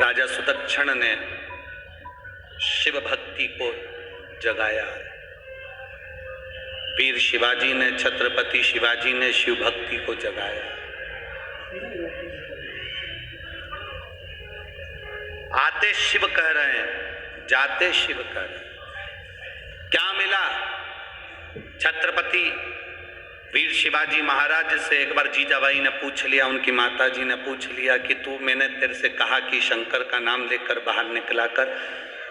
राजा सुदक्षण ने शिव भक्ति को जगाया है। वीर शिवाजी ने, छत्रपति शिवाजी ने शिव भक्ति को जगाया है। आते शिव कह रहे हैं, जाते शिव कह रहे हैं। क्या मिला? छत्रपति वीर शिवाजी महाराज से एक बार जीजाबाई ने पूछ लिया, उनकी माता जी ने पूछ लिया कि तू, मैंने तेरे से कहा कि शंकर का नाम लेकर बाहर निकला कर,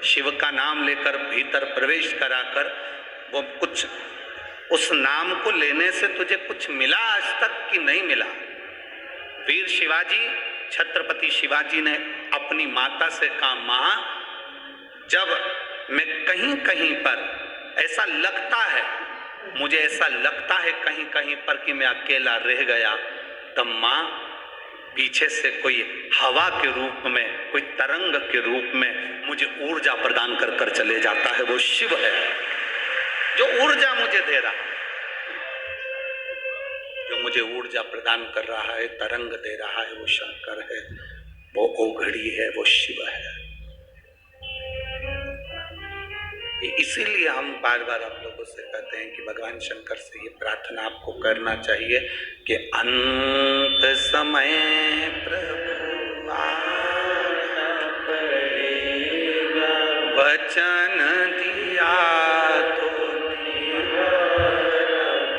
शिव का नाम लेकर भीतर प्रवेश कराकर, वो कुछ उस नाम को लेने से तुझे कुछ मिला आज तक कि नहीं मिला? वीर शिवाजी, छत्रपति शिवाजी ने अपनी माता से कहा, मां, जब मैं कहीं कहीं पर ऐसा लगता है, मुझे ऐसा लगता है कहीं कहीं पर कि मैं अकेला रह गया, तब मां पीछे से कोई हवा के रूप में, कोई तरंग के रूप में मुझे ऊर्जा प्रदान कर कर चले जाता है। वो शिव है जो ऊर्जा मुझे दे रहा है, जो मुझे ऊर्जा प्रदान कर रहा है, तरंग दे रहा है, वो शंकर है, वो ओघड़ी है, वो शिव है। इसीलिए हम बार बार आप लोगों से कहते हैं कि भगवान शंकर से ये प्रार्थना आपको करना चाहिए कि अंत समय प्रभु आना पड़ेगा, वचन दिया तो निभाना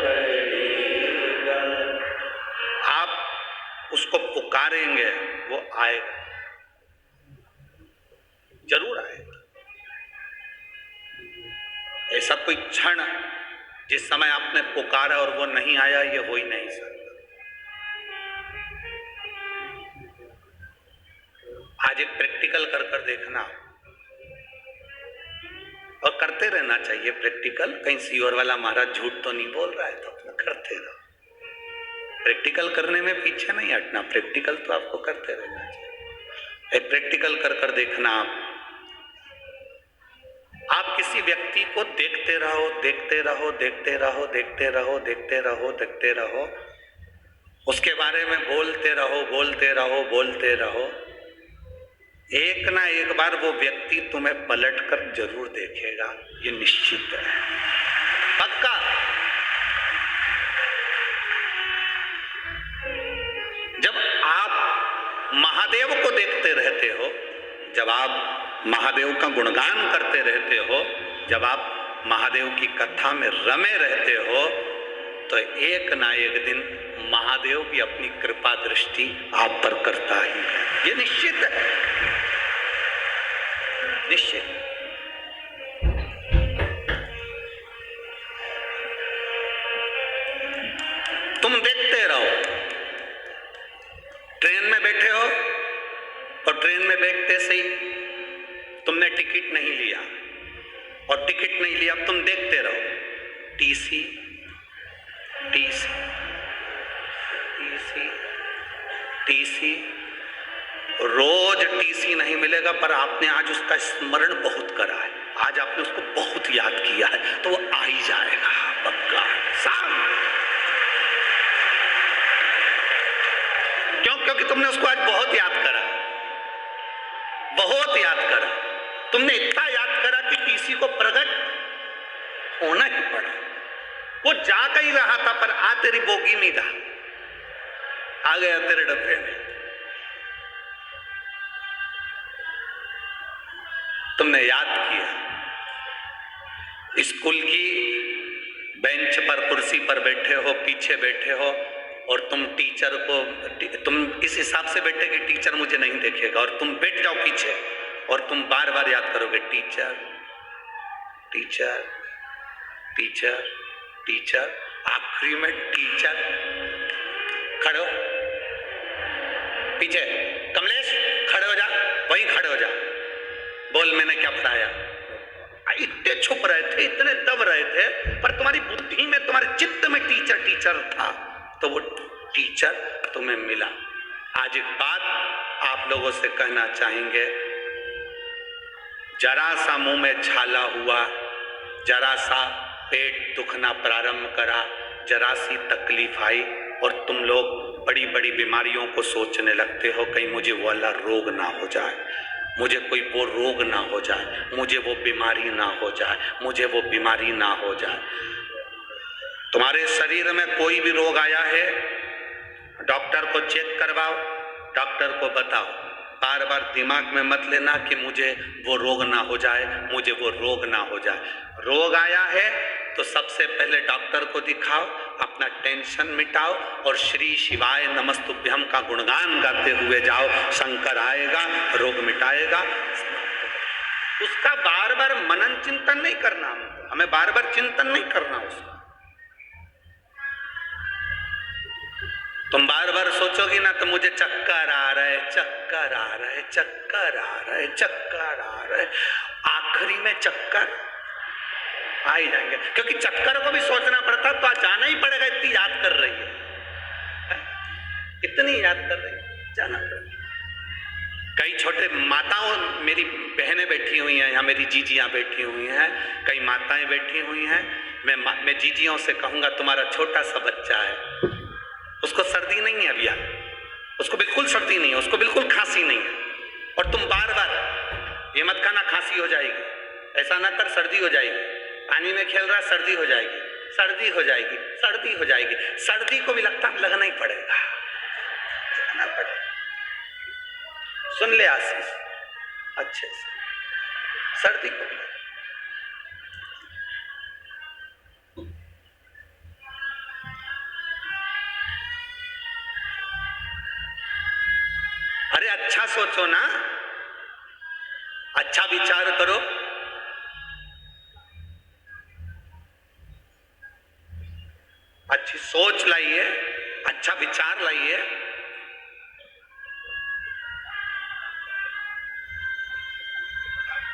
पड़ेगा। आप उसको पुकारेंगे, वो आएगा, जरूर आएगा। ऐसा कोई क्षण जिस समय आपने पुकारा और वो नहीं आया, ये हो ही नहीं सकता। आज एक प्रैक्टिकल कर कर देखना, और करते रहना चाहिए प्रैक्टिकल। कहीं सीओर वाला महाराज झूठ तो नहीं बोल रहा है, तो अपना करते रहो। प्रैक्टिकल करने में पीछे नहीं हटना, प्रैक्टिकल तो आपको करते रहना चाहिए। एक प्रैक्टिकल कर कर देखना, आप किसी व्यक्ति को देखते रहो, देखते रहो, देखते रहो, देखते रहो, देखते रहो, देखते रहो, उसके बारे में बोलते रहो, बोलते रहो, बोलते रहो। एक ना एक बार वो व्यक्ति तुम्हें पलटकर जरूर देखेगा, ये निश्चित है, पक्का। जब आप महादेव को देखते रहते हो, जब आप महादेव का गुणगान करते रहते हो, जब आप महादेव की कथा में रमे रहते हो, तो एक ना एक दिन महादेव भी अपनी कृपा दृष्टि आप पर करता ही है, ये निश्चित है, निश्चित। तुम देखते रहो, ट्रेन में बैठे हो और ट्रेन में बैठते से ही तुमने टिकट नहीं लिया, और टिकट नहीं लिया, तुम देखते रहो, टीसी टीसी टीसी टीसी, रोज टीसी नहीं मिलेगा, पर आपने आज उसका स्मरण बहुत करा है, आज आपने उसको बहुत याद किया है, तो वो आ ही जाएगा, पक्का साफ। क्यों? क्योंकि तुमने उसको आज बहुत याद करा, बहुत याद करा। तुमने इतना याद करा कि टीसी को प्रकट होना ही पड़ा। वो जा ही रहा था, पर आ तेरी बोगी में था, आ गया तेरे डब्बे में। तुमने याद किया, स्कूल की बेंच पर, कुर्सी पर बैठे हो, पीछे बैठे हो, और तुम टीचर को, तुम इस हिसाब से बैठे कि टीचर मुझे नहीं देखेगा, और तुम बैठ जाओ पीछे, और तुम बार बार याद करोगे, टीचर टीचर टीचर टीचर, आखिरी में टीचर। खड़े हो, पीछे, कमलेश खड़े हो जा, वहीं खड़े हो जा, बोल मैंने क्या पढ़ाया। इतने छुप रहे थे, इतने दब रहे थे, पर तुम्हारी बुद्धि में, तुम्हारे चित्त में टीचर टीचर था, तो वो टीचर तुम्हें मिला। आज एक बात आप लोगों से कहना चाहेंगे, जरा सा मुंह में छाला हुआ, जरा सा पेट दुखना प्रारंभ करा, जरा सी तकलीफ आई, और तुम लोग बड़ी बड़ी बीमारियों को सोचने लगते हो, कहीं मुझे वो वाला रोग ना हो जाए, मुझे कोई वो रोग ना हो जाए, मुझे वो बीमारी ना हो जाए, मुझे वो बीमारी ना हो जाए। तुम्हारे शरीर में कोई भी रोग आया है, डॉक्टर को चेक करवाओ, डॉक्टर को बताओ। बार बार दिमाग में मत लेना कि मुझे वो रोग ना हो जाए, मुझे वो रोग ना हो जाए। रोग आया है तो सबसे पहले डॉक्टर को दिखाओ, अपना टेंशन मिटाओ और श्री शिवाय नमस्तुभ्यम का गुणगान गाते हुए जाओ। शंकर आएगा, रोग मिटाएगा। उसका बार बार मनन चिंतन नहीं करना, हमें बार बार चिंतन नहीं करना उसका। तुम बार बार सोचोगी ना तो मुझे चक्कर आ रहा है, चक्कर आ रहा है, चक्कर आ रहा है, चक्कर आ रहा है, आखिरी में चक्कर आ ही जाएंगे। क्योंकि चक्कर को भी सोचना पड़ता, तो जाना ही पड़ेगा। इतनी याद कर रही है, इतनी याद कर रही है, जाना पड़ेगा। कई छोटे माताओं, मेरी बहनें बैठी हुई हैं यहाँ, मेरी जीजियाँ बैठी हुई हैं, कई माताएं बैठी हुई हैं। मैं जीजियों से कहूँगा, तुम्हारा छोटा सा बच्चा है, उसको सर्दी नहीं है अभी, उसको बिल्कुल सर्दी नहीं है, उसको बिल्कुल खांसी नहीं है, और तुम बार बार ये मत कहना खांसी हो जाएगी, ऐसा ना कर, सर्दी हो जाएगी, पानी में खेल रहा, सर्दी हो जाएगी, सर्दी हो जाएगी, सर्दी हो जाएगी। सर्दी को भी लगना ही पड़ेगा, लगना पड़ेगा। सुन ले आशीष अच्छे से, सर्दी को भी। अरे अच्छा सोचो ना, अच्छा विचार करो। अच्छी सोच लाइए, अच्छा विचार लाइए।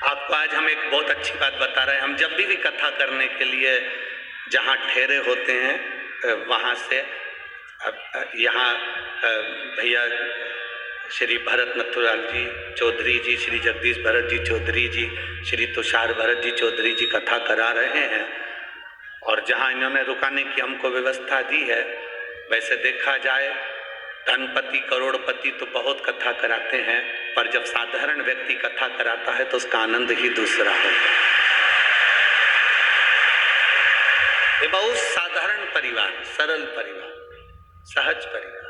आपको आज हम एक बहुत अच्छी बात बता रहे हैं। हम जब भी कथा करने के लिए जहाँ ठहरे होते हैं, वहाँ से यहाँ भैया श्री भरत नथुराल जी चौधरी जी, श्री जगदीश भरत जी चौधरी जी, श्री तुषार भरत जी चौधरी जी कथा करा रहे हैं। और जहाँ इन्होंने रुकाने की हमको व्यवस्था दी है, वैसे देखा जाए धनपति करोड़पति तो बहुत कथा कराते हैं, पर जब साधारण व्यक्ति कथा कराता है तो उसका आनंद ही दूसरा होता है। ये बहुत साधारण परिवार, सरल परिवार, सहज परिवार,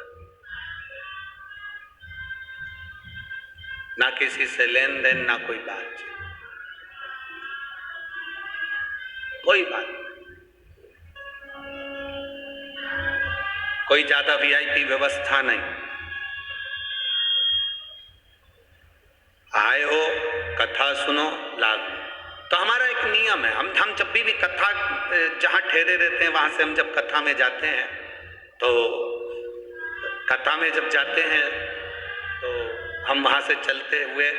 ना किसी से लेन देन, ना कोई बात, कोई बात, कोई ज्यादा वीआईपी व्यवस्था नहीं। आए हो, कथा सुनो, लाभ। तो हमारा एक नियम है, हम जब भी कथा जहाँ ठहरे रहते हैं, वहां से हम जब कथा में जाते हैं, तो कथा में जब जाते हैं तो हम वहाँ से चलते हुए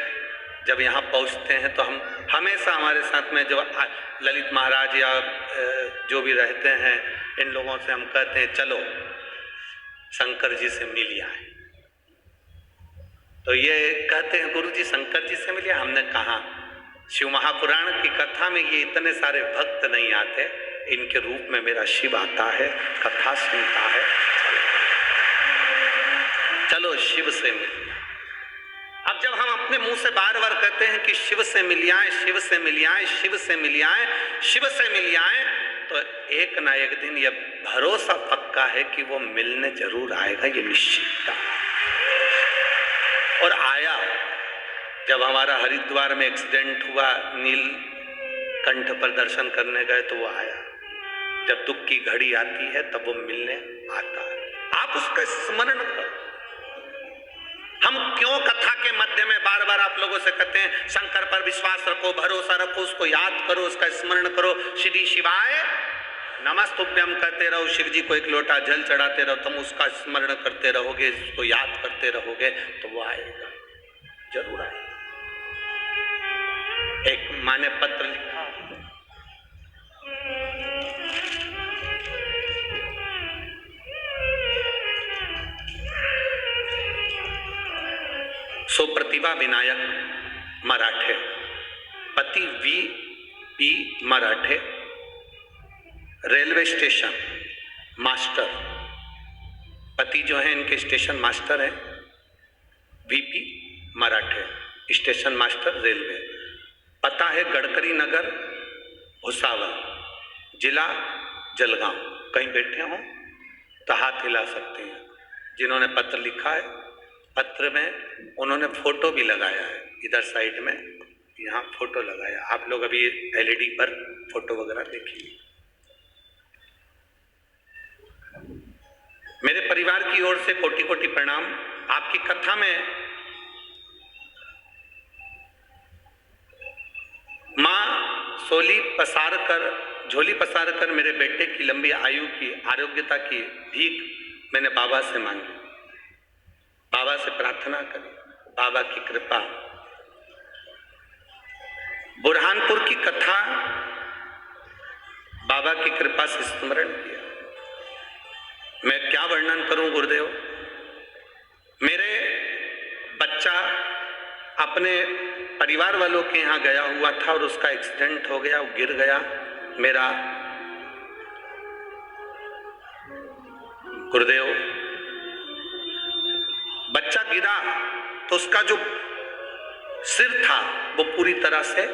जब यहाँ पहुँचते हैं तो हम हमेशा, हमारे साथ में जो ललित महाराज या जो भी रहते हैं, इन लोगों से हम कहते हैं चलो शंकर जी से मिल आए। तो ये कहते हैं गुरु जी शंकर जी से मिलिए। हमने कहा शिव महापुराण की कथा में ये इतने सारे भक्त नहीं आते, इनके रूप में मेरा शिव आता है, कथा सुनता है, चलो शिव से मिलिए। अब जब हम अपने मुंह से बार बार कहते हैं कि शिव से मिल आए, शिव से मिल आए, शिव से मिल आए, शिव से मिल आए, तो एक ना एक दिन ये भरोसा पक्का है कि वो मिलने जरूर आएगा, ये निश्चित। और आया, जब हमारा हरिद्वार में एक्सीडेंट हुआ, नीलकंठ पर दर्शन करने गए तो वो आया। जब दुख की घड़ी आती है तब वो मिलने आता है। आप उसका स्मरण करो। हम क्यों कथा के मध्य में बार बार आप लोगों से कहते हैं शंकर पर विश्वास रखो, भरोसा रखो, उसको याद करो, उसका स्मरण करो, श्री शिवाय नमस्तुभ्यम करते रहो, शिव जी को एक लोटा जल चढ़ाते रहो, तुम उसका स्मरण करते रहोगे, उसको याद करते रहोगे तो वो आएगा, जरूर आएगा। एक माँ ने पत्र लिखा, सुप्रतिभा विनायक मराठे, पति V.P. मराठे, रेलवे स्टेशन मास्टर, पति जो है इनके स्टेशन मास्टर हैं, वीपी मराठे, स्टेशन मास्टर रेलवे। पता है गडकरी नगर, भुसावल, जिला जलगांव। कहीं बैठे हो तो हाथ हिला सकते हैं। जिन्होंने पत्र लिखा है, पत्र में उन्होंने फोटो भी लगाया है, इधर साइड में यहाँ फोटो लगाया। आप लोग अभी एलईडी पर फोटो वगैरह देखिए। मेरे परिवार की ओर से कोटि कोटि प्रणाम। आपकी कथा में मां झोली पसार कर मेरे बेटे की लंबी आयु की, आरोग्यता की भीख मैंने बाबा से मांगी, बाबा से प्रार्थना करी, बाबा की कृपा। बुरहानपुर की कथा बाबा की कृपा से स्मरण किया। मैं क्या वर्णन करूं गुरुदेव। मेरे बच्चा अपने परिवार वालों के यहाँ गया हुआ था और उसका एक्सीडेंट हो गया, वो गिर गया। मेरा गुरुदेव, बच्चा गिरा तो उसका जो सिर था वो पूरी तरह से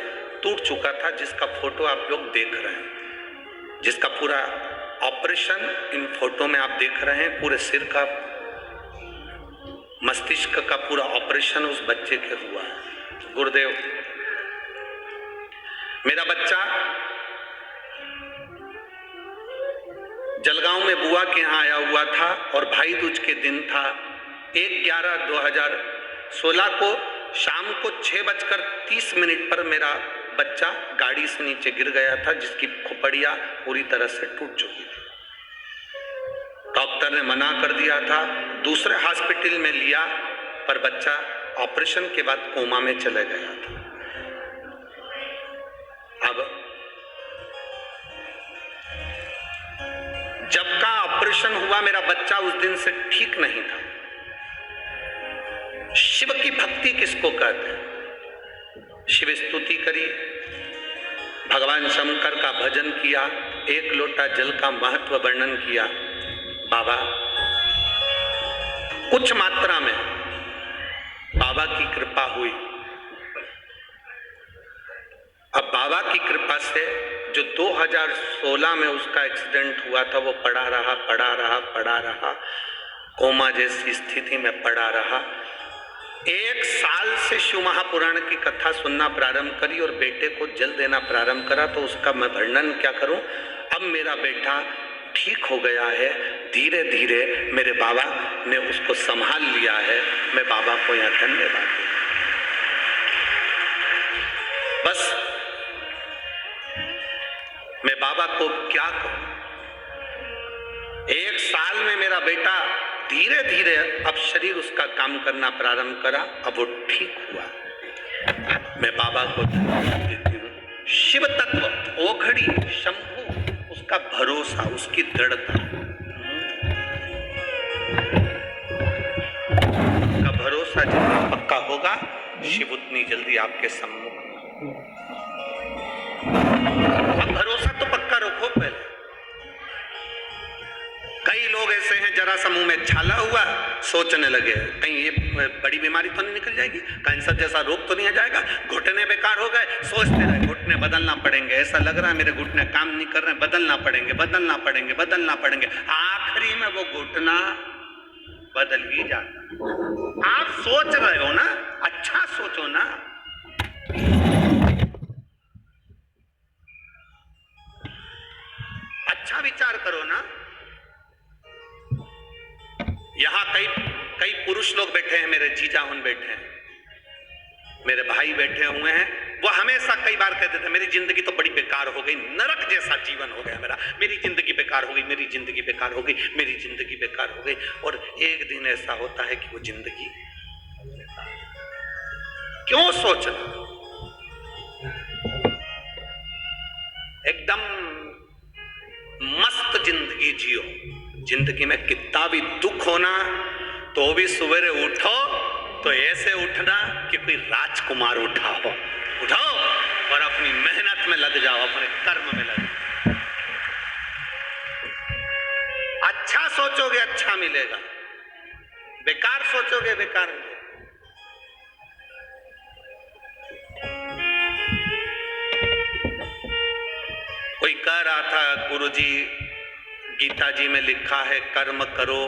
टूट चुका था, जिसका फोटो आप लोग देख रहे हैं, जिसका पूरा ऑपरेशन इन फोटो में आप देख रहे हैं। पूरे सिर का, मस्तिष्क का पूरा ऑपरेशन उस बच्चे के हुआ है। गुरुदेव, मेरा बच्चा जलगांव में बुआ के यहाँ आया हुआ था और भाई दूज के दिन था। 1/11/2016 को शाम को 6:30 पर मेरा बच्चा गाड़ी से नीचे गिर गया था, जिसकी खोपड़ियां पूरी तरह से टूट चुकी थी। डॉक्टर ने मना कर दिया था, दूसरे हॉस्पिटल में लिया, पर बच्चा ऑपरेशन के बाद कोमा में चले गया था। अब जब का ऑपरेशन हुआ मेरा बच्चा उस दिन से ठीक नहीं था। शिव की भक्ति किसको कहते हैं? शिव स्तुति करी, भगवान शंकर का भजन किया, एक लोटा जल का महत्व वर्णन किया। बाबा कुछ मात्रा में बाबा की कृपा हुई। अब बाबा की कृपा से जो 2016 में उसका एक्सीडेंट हुआ था, वो पड़ा रहा, कोमा जैसी स्थिति में पड़ा रहा। 1 साल से शिव महापुराण की कथा सुनना प्रारंभ करी और बेटे को जल देना प्रारंभ करा, तो उसका मैं वर्णन क्या करूं। अब मेरा बेटा ठीक हो गया है, धीरे धीरे मेरे बाबा ने उसको संभाल लिया है। मैं बाबा को यहाँ धन्यवाद दूं। बस मैं बाबा को क्या कहूं। 1 साल में मेरा बेटा धीरे धीरे अब शरीर उसका काम करना प्रारंभ करा, अब वो ठीक हुआ। मैं बाबा को धन्यवाद देती हूँ। शिव तत्व, ओघड़ी, शंभू, उसका भरोसा, उसकी दृढ़ता, का भरोसा जितना पक्का होगा, शिव उतनी जल्दी आपके सम्मुख। अब भरोसा तो पक्का रखो पहले। कई लोग ऐसे हैं, जरा सा मुंह में छाला हुआ, सोचने लगे कहीं ये बड़ी बीमारी तो नहीं निकल जाएगी, कैंसर जैसा रोग तो नहीं आ जाएगा, घुटने बेकार हो गए, सोचते रहे घुटने बदलना पड़ेंगे, ऐसा लग रहा है मेरे घुटने काम नहीं कर रहे, बदलना पड़ेंगे। आखिरी में वो घुटना बदल ही जाता। आप सोच रहे हो ना, अच्छा सोचो ना। अच्छा विचार करो ना। यहां कई पुरुष लोग बैठे हैं, मेरे जीजा उन बैठे हैं, मेरे भाई बैठे हुए हैं। वो हमेशा कई बार कहते थे मेरी जिंदगी तो बड़ी बेकार हो गई, नरक जैसा जीवन हो गया मेरा, मेरी जिंदगी बेकार हो गई, मेरी जिंदगी बेकार हो गई, मेरी जिंदगी बेकार हो गई। और एक दिन ऐसा होता है कि वो जिंदगी क्यों सोचना, एकदम मस्त जिंदगी जियो। जिंदगी में कितना भी दुख होना तो भी सवेरे उठो तो ऐसे उठना कि कोई राजकुमार उठा हो। उठो और अपनी मेहनत में लग जाओ, अपने कर्म में लग जाओ। अच्छा सोचो सोचोगे अच्छा मिलेगा, बेकार सोचोगे बेकार मिलेगा। कोई कह रहा था गुरुजी गीता जी में लिखा है कर्म करो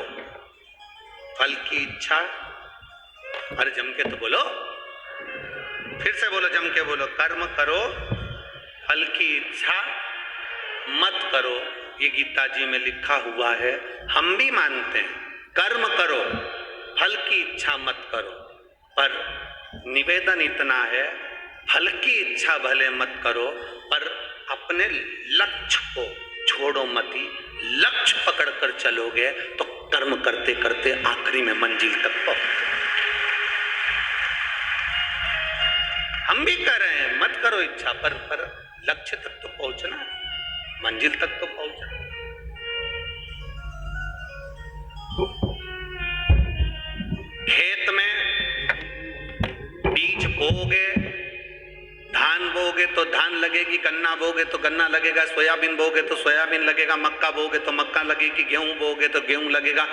फल की इच्छा, अरे जम के तो बोलो, फिर से बोलो, जम के बोलो, कर्म करो फल की इच्छा मत करो, ये गीता जी में लिखा हुआ है। हम भी मानते हैं कर्म करो फल की इच्छा मत करो, पर निवेदन इतना है फल की इच्छा भले मत करो पर अपने लक्ष्य को छोड़ो मती। लक्ष्य पकड़कर चलोगे तो कर्म करते करते आखिरी में मंजिल तक पहुंचो। हम भी कर रहे हैं मत करो इच्छा, पर लक्ष्य तक तो पहुंचना है, मंजिल तक तो पहुंचना। खेत में बीज बोगे, धान बोगे तो धान लगेगी, गन्ना बोगे तो गन्ना लगेगा, सोयाबीन बोगे तो सोयाबीन लगेगा, मक्का बोगे तो मक्का लगेगी, गेहूं बोगे तो गेहूं लगेगा,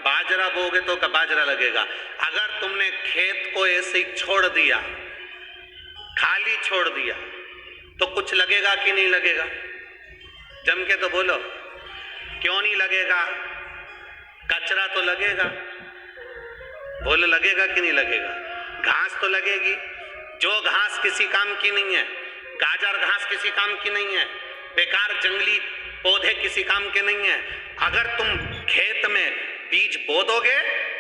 बाजरा बोगे तो बाजरा लगेगा। अगर तुमने खेत को ऐसे ही छोड़ दिया, खाली छोड़ दिया, तो कुछ लगेगा कि नहीं लगेगा? जम के तो बोलो, क्यों नहीं लगेगा? कचरा तो लगेगा, बोलो लगेगा कि नहीं लगेगा? घास तो लगेगी, जो घास किसी काम की नहीं है, गाजर घास किसी काम की नहीं है, बेकार जंगली पौधे किसी काम के नहीं है। अगर तुम खेत में बीज बो दोगे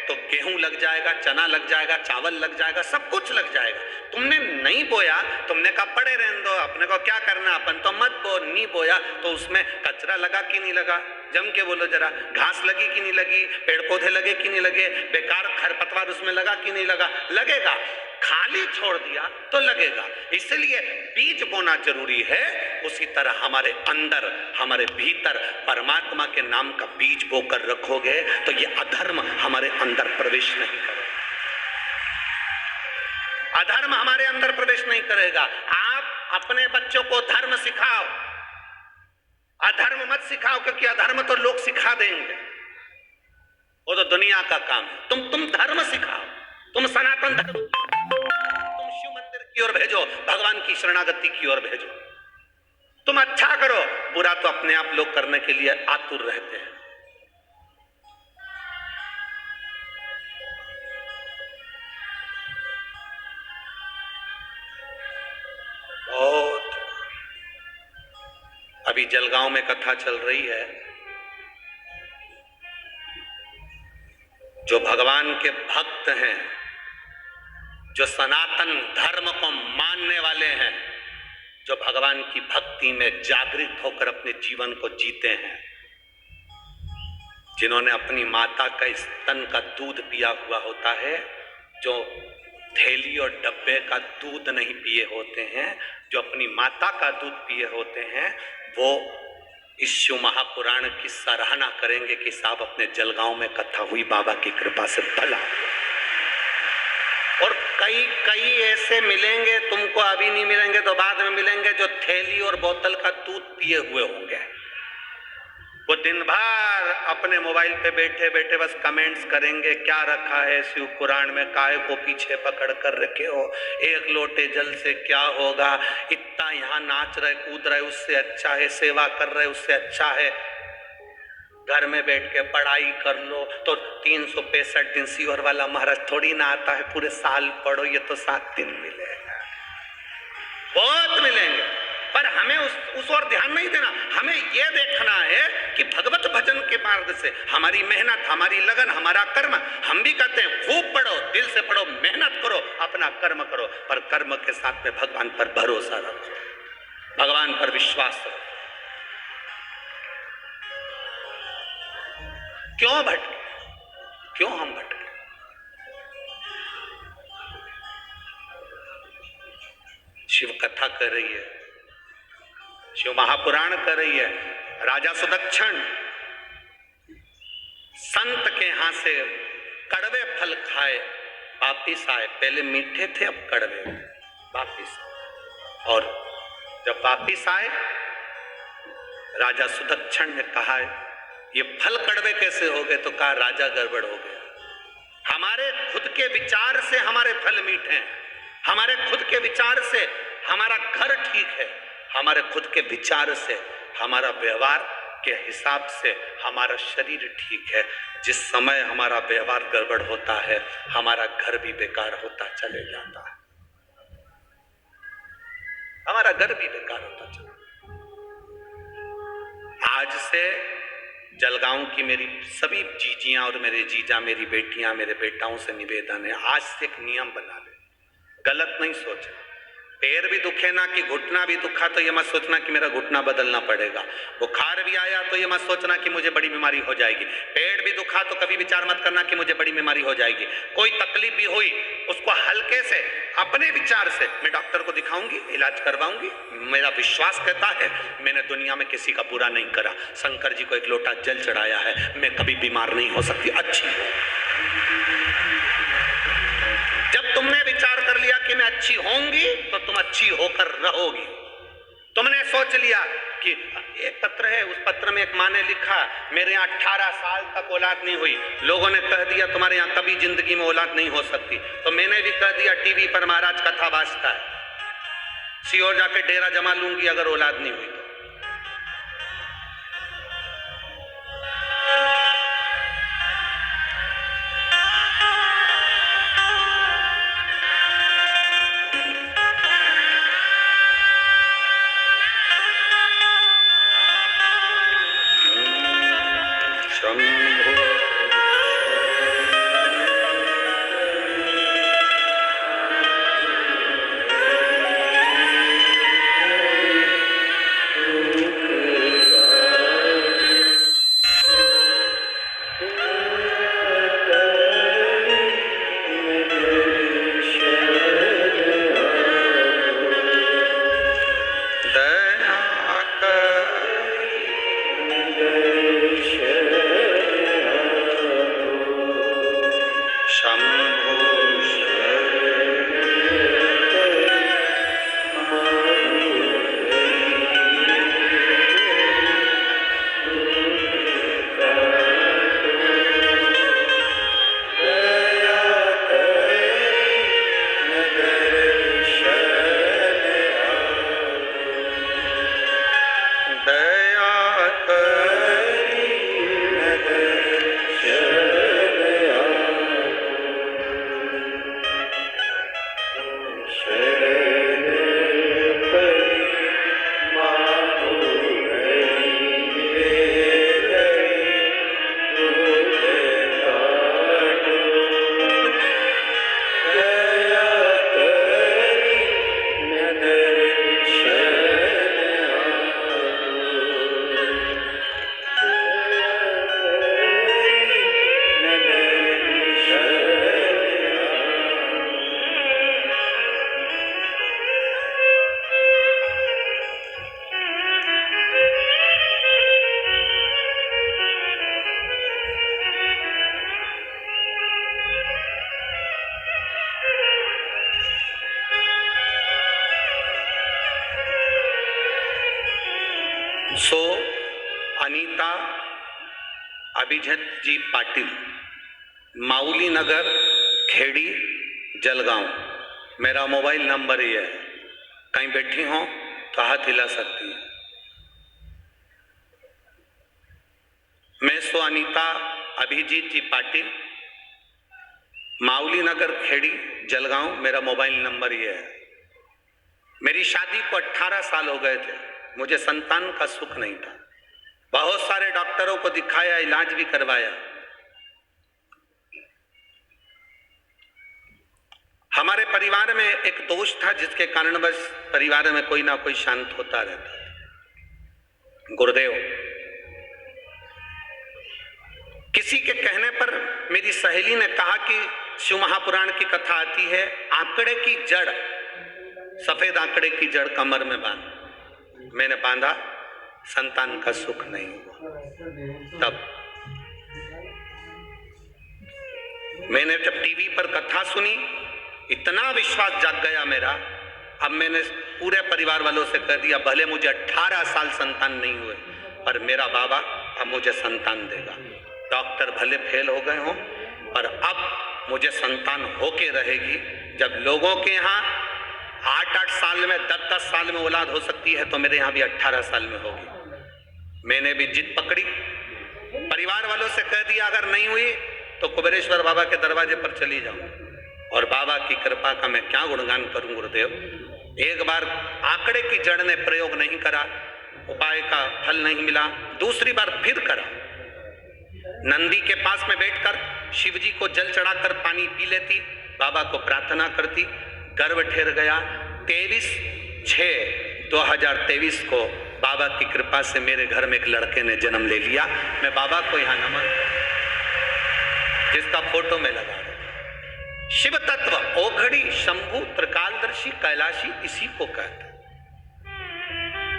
तो गेहूं लग जाएगा, चना लग जाएगा, चावल लग जाएगा, सब कुछ लग जाएगा। तुमने नहीं बोया, तुमने कहा पड़े रहने दो, अपने को क्या करना, अपन तो मत बो। नहीं बोया तो उसमें कचरा लगा कि नहीं लगा? जम के बोलो जरा, घास लगी कि नहीं लगी, पेड़ पौधे लगे कि नहीं लगे, बेकार खरपतवार उसमें लगा कि नहीं लगा? लगेगा। खाली छोड़ दिया तो लगेगा। इसलिए बीज बोना जरूरी है। उसी तरह हमारे अंदर, हमारे भीतर परमात्मा के नाम का बीज बोकर रखोगे तो ये अधर्म हमारे अंदर प्रवेश नहीं करेगा, अधर्म हमारे अंदर प्रवेश नहीं करेगा। आप अपने बच्चों को धर्म सिखाओ, अधर्म मत सिखाओ, क्योंकि अधर्म तो लोग सिखा देंगे, वो तो दुनिया का काम है। तुम धर्म सिखाओ, तुम सनातन धर्म, तुम शिव मंदिर की ओर भेजो, भगवान की शरणागति की ओर भेजो। तुम अच्छा करो, बुरा तो अपने आप लोग करने के लिए आतुर रहते हैं। बहुत अभी जलगांव में कथा चल रही है, जो भगवान के भक्त हैं, जो सनातन धर्म को मानने वाले हैं, जो भगवान की भक्ति में जागृत होकर अपने जीवन को जीते हैं, जिन्होंने अपनी माता का स्तन का दूध पिया हुआ होता है, जो थैली और डब्बे का दूध नहीं पिए होते हैं, जो अपनी माता का दूध पिए होते हैं, वो इस शिव महापुराण की सराहना करेंगे कि साहब अपने जलगांव में कथा हुई, बाबा की कृपा से भला। और कई ऐसे मिलेंगे तुमको, अभी नहीं मिलेंगे तो बाद में मिलेंगे, जो थैली और बोतल का दूध पिए हुए होंगे। वो दिन भर अपने मोबाइल पे बैठे बैठे बस कमेंट्स करेंगे, क्या रखा है शिव पुराण में, काहे को पीछे पकड़ कर रखे हो, एक लोटे जल से क्या होगा, इतना यहाँ नाच रहे कूद रहे उससे अच्छा है, सेवा कर रहे उससे अच्छा है, घर में बैठ के पढ़ाई कर लो। तो 365 दिन सीवर वाला महाराज थोड़ी ना आता है, पूरे साल पढ़ो, ये तो 7 दिन मिलेगा, बहुत मिलेंगे। पर हमें उस ओर ध्यान नहीं देना, हमें यह देखना है कि भगवत भजन के मार्ग से हमारी मेहनत, हमारी लगन, हमारा कर्म, हम भी कहते हैं खूब पढ़ो, दिल से पढ़ो, मेहनत करो, अपना कर्म करो, पर कर्म के साथ में भगवान पर भरोसा रखो, भगवान पर विश्वास रखो। क्यों भटके, क्यों हम भटके? शिव कथा कर रही है, शिव महापुराण कर रही है। राजा सुदक्षण संत के यहां से कड़वे फल खाए वापिस आए, पहले मीठे थे अब कड़वे, वापिस। और जब वापिस आए, राजा सुदक्षण ने कहा ये फल कड़वे कैसे हो गए? तो कहा राजा गड़बड़ हो गया। हमारे खुद के विचार से हमारे फल मीठे हैं, हमारे खुद के विचार से हमारा घर ठीक है, हमारे खुद के विचार से हमारा व्यवहार के हिसाब से हमारा शरीर ठीक है। जिस समय हमारा व्यवहार गड़बड़ होता है, हमारा घर भी बेकार होता चले जाता है, हमारा घर भी बेकार होता चला। आज से जलगांव की मेरी सभी जीजियां और मेरे जीजा, मेरी बेटियां, मेरे बेटाओं से निवेदन है, आज से एक नियम बना ले, गलत नहीं सोचना। पैर भी दुखे ना कि घुटना भी दुखा तो ये मत सोचना कि मेरा घुटना बदलना पड़ेगा। बुखार भी आया तो ये मत सोचना कि मुझे बड़ी बीमारी हो जाएगी। पेट भी दुखा तो कभी विचार मत करना कि मुझे बड़ी बीमारी हो जाएगी। कोई तकलीफ भी हुई उसको हल्के से अपने विचार से मैं डॉक्टर को दिखाऊंगी, इलाज करवाऊंगी। मेरा विश्वास कहता है मैंने दुनिया में किसी का बुरा नहीं करा। शंकर जी को एक लोटा जल चढ़ाया है, मैं कभी बीमार नहीं हो सकती, अच्छी हो। जब तुमने विचार कर लिया कि मैं अच्छी होंगी तो तुम अच्छी होकर रहोगी। तुमने सोच लिया कि एक पत्र है, उस पत्र में एक माँ ने लिखा मेरे यहाँ 18 साल तक औलाद नहीं हुई, लोगों ने कह दिया तुम्हारे यहाँ कभी जिंदगी में औलाद नहीं हो सकती, तो मैंने भी कह दिया टीवी पर महाराज कथा बाजता है, सीहोर जाके डेरा जमा लूंगी अगर औलाद नहीं हुई तो। अनीता अभिजीत जी पाटिल, माउली नगर, खेड़ी, जलगांव। मेरा मोबाइल नंबर ये है, कहीं बैठी हो तो हाथ हिला सकती है। मैं सो अनीता अभिजीत जी पाटिल, माउली नगर, खेड़ी, जलगांव। मेरा मोबाइल नंबर ये है। मेरी शादी को 18 साल हो गए थे, मुझे संतान का सुख नहीं था। बहुत सारे डॉक्टरों को दिखाया, इलाज भी करवाया। हमारे परिवार में एक दोष था जिसके कारण बस परिवार में कोई ना कोई शांत होता रहता था, गुरुदेव। किसी के कहने पर मेरी सहेली ने कहा कि शिव महापुराण की कथा आती है, आंकड़े की जड़, सफेद आंकड़े की जड़ कमर में बांध। मैंने बांधा, संतान का सुख नहीं हुआ। तब मैंने जब टीवी पर कथा सुनी, इतना विश्वास जाग गया मेरा। अब मैंने पूरे परिवार वालों से कह दिया, भले मुझे 18 साल संतान नहीं हुए, पर मेरा बाबा अब मुझे संतान देगा। डॉक्टर भले फेल हो गए हों, पर अब मुझे संतान होके रहेगी। जब लोगों के यहाँ 8-8 साल में 10-10 साल में औलाद हो सकती है, तो मेरे यहाँ भी 18 साल में होगी। मैंने भी जिद पकड़ी, परिवार वालों से कह दिया अगर नहीं हुई तो कुबेरेश्वर बाबा के दरवाजे पर चली जाऊं। और बाबा की कृपा का मैं क्या गुणगान करूं गुरुदेव। एक बार आंकड़े की जड़ ने प्रयोग नहीं करा, उपाय का फल नहीं मिला, दूसरी बार फिर करा। नंदी के पास में बैठकर शिव जी को जल चढ़ाकर पानी पी लेती, बाबा को प्रार्थना करती, गर्भ ठहर गया। 23/6/2023 को बाबा की कृपा से मेरे घर में एक लड़के ने जन्म ले लिया। मैं बाबा को यहाँ नमन, जिसका फोटो में लगा रहा हूं। शिव तत्व, ओघड़ी, शंभु, त्रिकालदर्शी, कैलाशी, इसी को कहते हैं।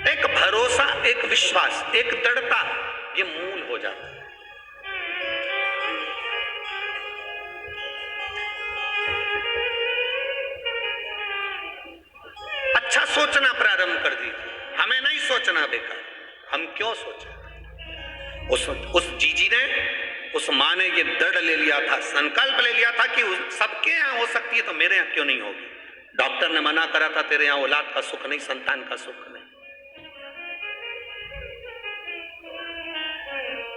एक भरोसा, एक विश्वास, एक दृढ़ता, ये मूल हो जाता है। अच्छा सोचना प्रारंभ कर दीजिए, हमें नहीं सोचना बेकार। हम क्यों सोचे? उस जीजी ने, उस माँ ने ये दृढ़ ले लिया था, संकल्प ले लिया था कि सबके यहाँ हो सकती है तो मेरे यहाँ क्यों नहीं होगी। डॉक्टर ने मना करा था, तेरे यहाँ औलाद का सुख नहीं, संतान का सुख नहीं,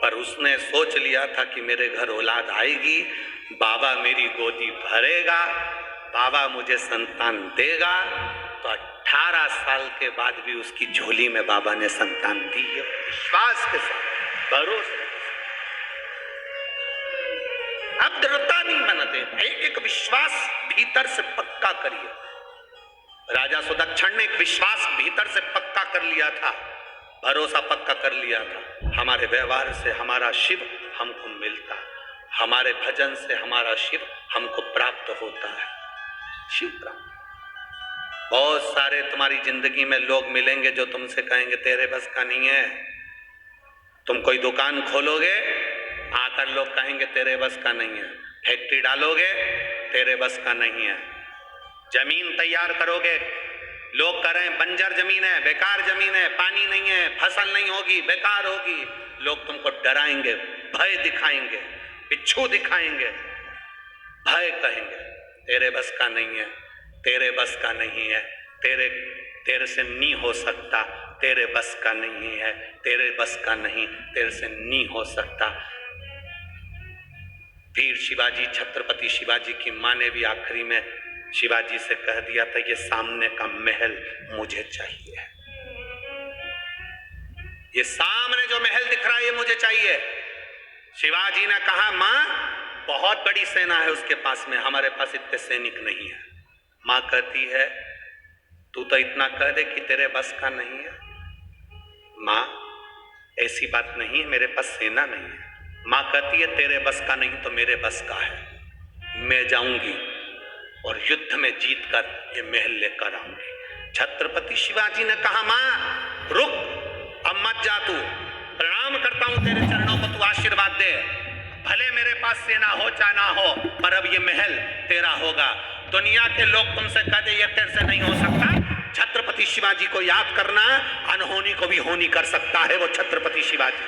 पर उसने सोच लिया था कि मेरे घर औलाद आएगी, बाबा मेरी गोदी भरेगा, बाबा मुझे संतान देगा। तो 18 साल के बाद भी उसकी झोली में बाबा ने संतान दी है, विश्वास के साथ, भरोसे। अब दृढ़ता नहीं बनते, एक विश्वास भीतर से पक्का करिए। राजा सुदक्षिण ने एक विश्वास भीतर से पक्का कर लिया था, भरोसा पक्का कर लिया था। हमारे व्यवहार से हमारा शिव हमको मिलता, हमारे भजन से हमारा शिव हमको प्राप्त होता है। शिव प्राप्त। बहुत सारे तुम्हारी जिंदगी में लोग मिलेंगे जो तुमसे कहेंगे तेरे बस का नहीं है। तुम कोई दुकान खोलोगे, आकर लोग कहेंगे तेरे बस का नहीं है। फैक्ट्री डालोगे, तेरे बस का नहीं है। जमीन तैयार करोगे, लोग कह रहे हैं बंजर जमीन है, बेकार जमीन है, पानी नहीं है, फसल नहीं होगी, बेकार होगी। लोग तुमको डराएंगे, भय दिखाएंगे, बिच्छू दिखाएंगे, भय कहेंगे तेरे बस का नहीं है, तेरे बस का नहीं है, तेरे से नहीं हो सकता, तेरे बस का नहीं है, तेरे बस का नहीं, तेरे से नहीं हो सकता। वीर शिवाजी, छत्रपति शिवाजी की मां ने भी आखिरी में शिवाजी से कह दिया था, ये सामने का महल मुझे चाहिए, ये सामने जो महल दिख रहा है ये मुझे चाहिए। शिवाजी ने कहा मां बहुत बड़ी सेना है उसके पास में, हमारे पास इतने सैनिक नहीं है। मां कहती है तू तो इतना कह दे कि तेरे बस का नहीं है। मां ऐसी बात नहीं है, मेरे पास सेना नहीं है। मां कहती है तेरे बस का नहीं तो मेरे बस का है, मैं जाऊंगी और युद्ध में जीतकर ये महल लेकर आऊंगी। छत्रपति शिवाजी ने कहा मां रुक, अब मत जा, तू प्रणाम करता हूं तेरे चरणों को, तू आशीर्वाद दे। भले मेरे पास सेना हो चाहे ना हो, पर अब ये महल तेरा होगा। दुनिया के लोग तुमसे कहते ये तेरे से नहीं हो सकता, छत्रपति शिवाजी को याद करना, अनहोनी को भी होनी कर सकता है वो छत्रपति शिवाजी।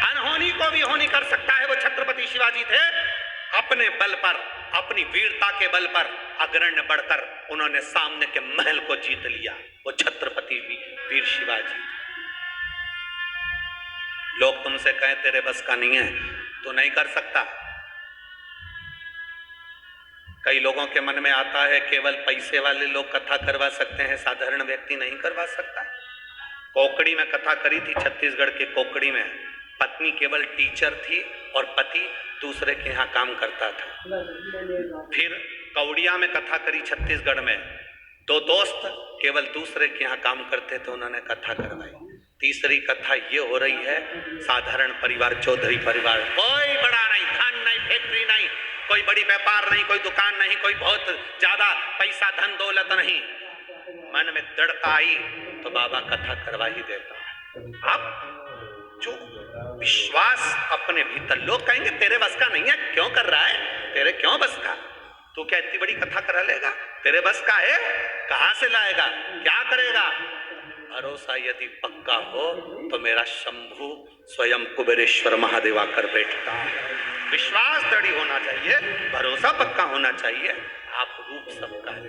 अनहोनी को भी होनी कर सकता है वो छत्रपति शिवाजी थे। अपने बल पर, अपनी वीरता के बल पर अग्रण्य बढ़कर उन्होंने सामने के महल को जीत लिया, वो छत्रपति वीर शिवाजी। लोग तुमसे कहें तेरे बस का नहीं है, तो नहीं कर सकता। कई लोगों के मन में आता है केवल पैसे वाले लोग कथा करवा सकते हैं, साधारण व्यक्ति नहीं करवा सकता। कोकड़ी में कथा करी थी, छत्तीसगढ़ के कोकड़ी में। पत्नी केवल टीचर थी और पति दूसरे के यहाँ काम करता था। फिर कौड़िया में कथा करी छत्तीसगढ़ में, दो दोस्त केवल दूसरे के यहाँ काम करते थे, उन्होंने कथा करवाई। तीसरी कथा ये हो रही है, साधारण परिवार, चौधरी परिवार, कोई बड़ा नहीं, खान नहीं, फैक्ट्री नहीं, कोई बड़ी व्यापार नहीं, कोई दुकान नहीं, कोई बहुत ज्यादा पैसा धन दौलत नहीं। मन में दृढ़ता आई तो बाबा कथा करवा ही देता है। अब जो विश्वास अपने भीतर, लोग कहेंगे तेरे बस का नहीं है, क्यों कर रहा है, तेरे क्यों बस का, तू क्या इतनी बड़ी कथा करा लेगा, तेरे बस का है, कहां से लाएगा, क्या करेगा। भरोसा यदि पक्का हो तो मेरा शंभु स्वयं कुबेरेश्वर महादेव आकर बैठता है। विश्वास दृढ़ होना चाहिए, भरोसा पक्का होना चाहिए। आप रूप सबका है।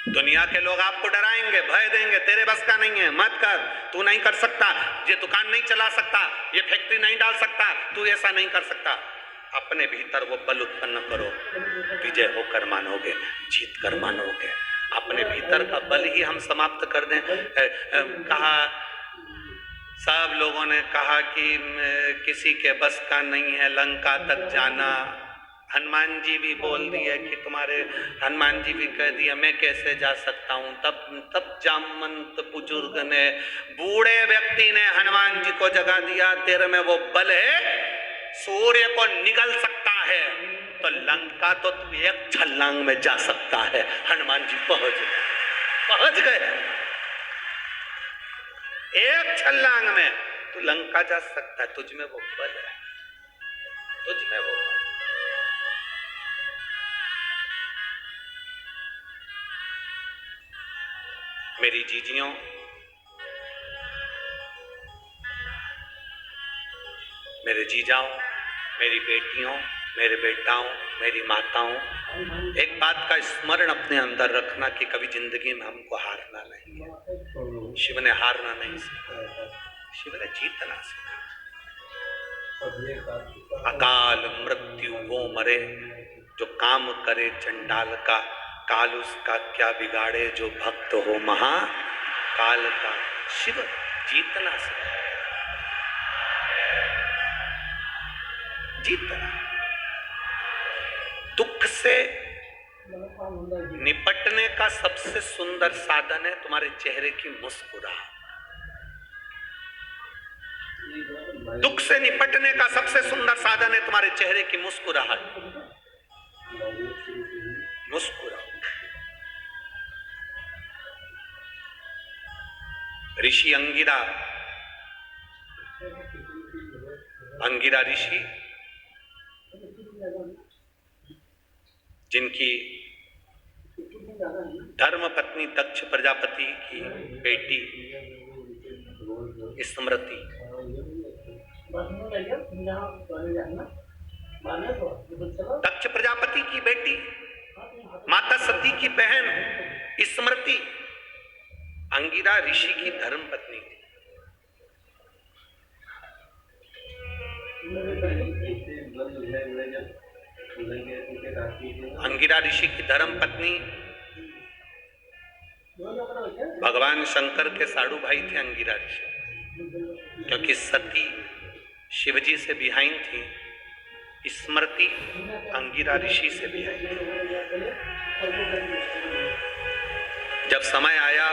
दुनिया के लोग आपको डराएंगे, भय देंगे, तेरे बस का नहीं है, मत कर, तू नहीं कर सकता, ये दुकान नहीं चला सकता, ये फैक्ट्री नहीं डाल सकता, तू ऐसा नहीं कर सकता। अपने भीतर वो बल उत्पन्न करो, विजय होकर मानोगे, जीत कर मानोगे। अपने भीतर का बल ही हम समाप्त कर दें। कहा, सब लोगों ने कहा कि किसी के बस का नहीं है लंका तक जाना। हनुमान जी भी बोल दिए कि तुम्हारे, हनुमान जी भी कह दिया मैं कैसे जा सकता हूँ। तब जामवंत बुजुर्ग ने, बूढ़े व्यक्ति ने हनुमान जी को जगा दिया, तेरे में वो बल है, सूर्य को निगल सकता है, तो लंका तो तू एक छलांग में जा सकता है। हनुमान जी पहुंच गए, एक छलांग में तू लंका जा सकता है, तुझ में वो बल है, तुझ में वो बल। मेरी जीजियों, मेरे जीजाओं, मेरी बेटियों, मेरे बेटाओं, मेरी माताओं, एक बात का स्मरण अपने अंदर रखना कि कभी जिंदगी में हमको हारना नहीं है। शिव ने हारना नहीं सीखा, शिव ने जीतना सीखा। अकाल मृत्यु वो मरे जो काम करे चंडाल का, काल उसका क्या बिगाड़े जो भक्त हो महाकाल का। शिव जीतना सीखा, जीतना। दुख से निपटने का सबसे सुंदर साधन है तुम्हारे चेहरे की मुस्कुराहट। दुख से निपटने का सबसे सुंदर साधन है तुम्हारे चेहरे की मुस्कुराहट। मुस्कुराओ। ऋषि अंगिरा ऋषि, जिनकी धर्म पत्नी दक्ष प्रजापति की बेटी स्मृति, दक्ष प्रजापति की बेटी माता सती की बहन स्मृति अंगिरा ऋषि की धर्म पत्नी थी। अंगिरा ऋषि की धर्म पत्नी भगवान शंकर के साड़ू भाई थे अंगिरा ऋषि, क्योंकि सती शिवजी से बिहाइन थी, स्मृति अंगिरा ऋषि से बिहाइन थी। जब समय आया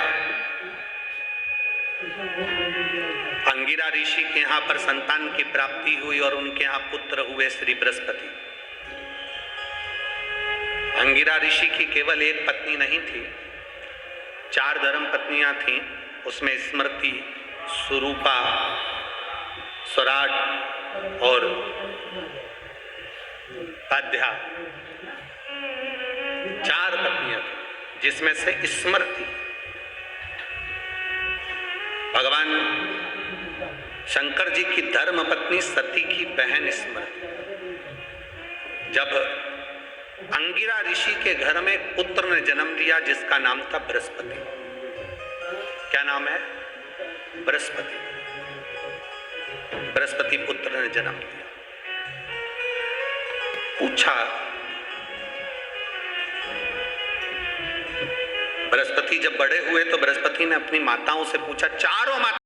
अंगिरा ऋषि के यहाँ पर संतान की प्राप्ति हुई और उनके यहाँ पुत्र हुए श्री बृहस्पति। अंगिरा ऋषि की केवल एक पत्नी नहीं थी, 4 धर्म पत्नियां थीं। उसमें स्मृति, सुरूपा, स्वराट और आध्या, 4 पत्नियां थीं, जिसमें से स्मृति भगवान शंकर जी की धर्म पत्नी सती की बहन स्मृति। जब अंगिरा ऋषि के घर में एक पुत्र ने जन्म लिया जिसका नाम था बृहस्पति। क्या नाम है? बृहस्पति। बृहस्पति पुत्र ने जन्म लिया। पूछा, बृहस्पति जब बड़े हुए तो बृहस्पति ने अपनी माताओं से पूछा, चारों माता